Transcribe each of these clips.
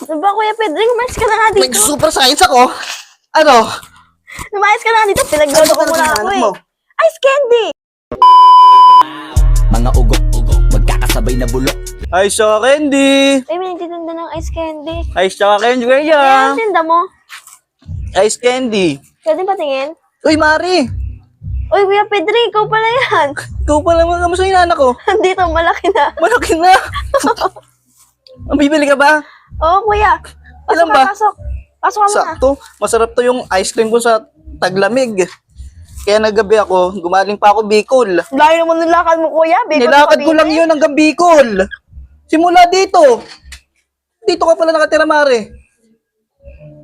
Ano ba, Kuya Pedring? Umayos ka na nga dito. Nag-super science ako. Ano? Umayos ka na nga dito. Pinaglolo ko muna ako eh. Ice candy! Mga ugok-ugok, magkakasabay na bulok. Ice tsaka candy. Ay, may nagtitinda ng ice candy. Ice tsaka candy, Kaya kuya. ang tinda mo? Ice candy. Pwede patingin? Uy, Mari. Uy, Kuya Pedring, ikaw pala yan. Ikaw pala mga kamusta yung anak ko? Dito, malaki na. Malaki na. Ang bibili ka ba? Oo, Kuya. Pasok Ilan ka, ba? pasok. Pasok ka muna. Sakto. Masarap to yung ice cream ko sa taglamig. Kaya naggabi ako, gumaling pa ako Bicol. Layo naman nilakad mo, Kuya. Bicol Nilakad pa ko din lang eh. yun hanggang Bicol. Simula dito. Dito ka pala nakatira, Mari.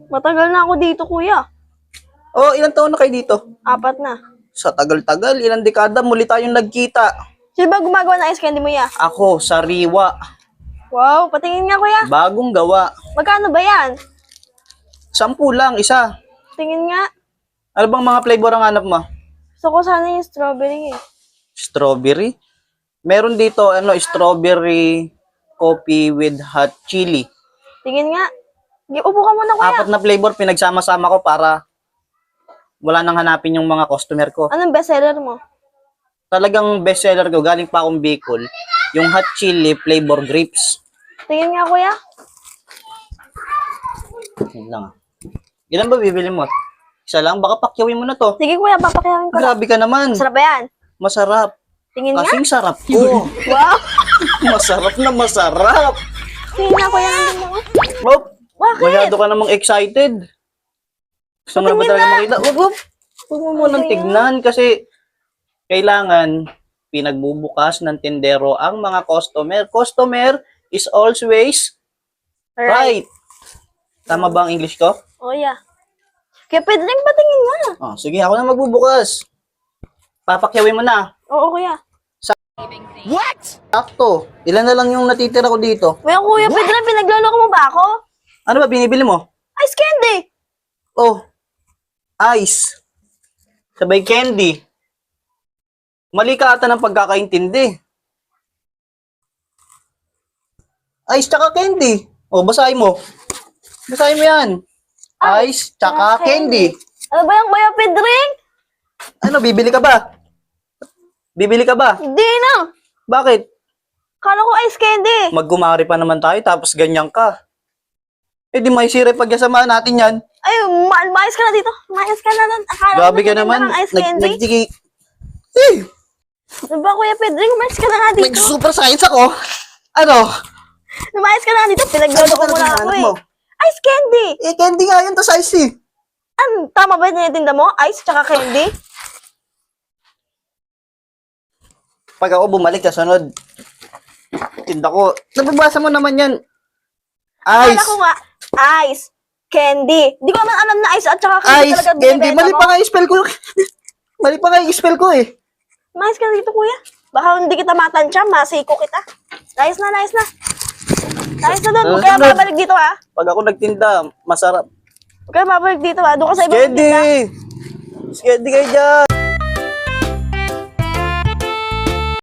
Matagal na ako dito, Kuya. Oh, ilang taon na kayo dito? 4 na. Sa tagal-tagal, ilang dekada, muli tayong nagkita. Sino ba gumagawa ng ice candy mo, ya? Ako, sariwa. Wow, patingin nga, Kuya. Bagong gawa. Magkano ba yan? 10 lang, isa. Tingin nga. Ano bang mga flavor ang hanap mo? Gusto ko sana yung strawberry eh. Strawberry? Meron dito, strawberry coffee with hot chili. Tingin nga. Upo ka muna, Kuya. 4 na flavor, pinagsama-sama ko para wala nang hanapin yung mga customer ko. Anong bestseller mo? Talagang bestseller ko, galing pa akong Bicol, yung hot chili flavor grapes. Tingin nga, Kuya. Yun lang ah. Ilan ba bibili mo? Isa lang? Baka pakyawin mo na to. Sige, Kuya, papakyawan ko lang. Grabe ka naman. Masarap ba yan? Masarap. Tingin nga. Kasing sarap ko. Wow. Masarap na masarap. Tingin nga, Kuya. Nandun mo. Rob, Bakit? masyado ka namang excited. Gusto mo na ba Tingin talaga na. makita? Huwag mo munang Tingin. tignan kasi kailangan pinagbubukas ng tindero ang mga customer. Customer is always right. Tama ba ang English ko? Oh, yeah. Kaya pwede rin patingin nga. Oh, sige, ako na magbubukas. Papakyawin mo na. Oo, Kuya. Sakto. Ilan na lang yung natitira ko dito. Kuya, pwede rin pinagloloko mo ba ako? Ano ba binibili mo? Ice candy! Oh, ice. Sabay candy. Mali ka ata ng pagkakaintindi. Ice tsaka candy. Oh, basahin mo. Basahin mo yan. Ice tsaka candy. Ano ba yung Kuya Pedring? Ano, bibili ka ba? Bibili ka ba? Hindi na. Bakit? Kala ko ice candy. Magkumari pa naman tayo tapos ganyan ka. Eh di may sire pagyasamahan natin yan. Ay, maayos ka na dito. Maayos ka na nun. Akala Grabe ko ka nagtitinda naman. ng ice candy. Nagtiki. Ano ba, Kuya Pedring? Umayos ka na nga dito. Nag-super science ako. Ano? Umayos ka na nga dito. Pinaglolo ko Ano muna ba ako mo? eh. Ice candy. Eh, candy nga yun, tas ice eh. Tama ba yung tinitinda mo? Ice tsaka candy? Pag ako bumalik sa sunod, tinda ko. Nababasa mo naman yan. Akala Ice. ko nga, ice, candy. Di ko naman alam na ice at tsaka candy Ice, talaga candy. binibenta Mali mo. pa nga yung spell ko. Mali pa nga yung spell ko eh. Umayos ka na dito, Kuya. Baka hindi kita matansya, masiko kita. Nice na, nice na. Nice na doon. Huwag kaya Sunod. babalik dito, ha? Pag ako nagtinda, masarap. Huwag kaya babalik dito, ha? Doon ka sa ibang Candy! tinda. Candy kayo dyan!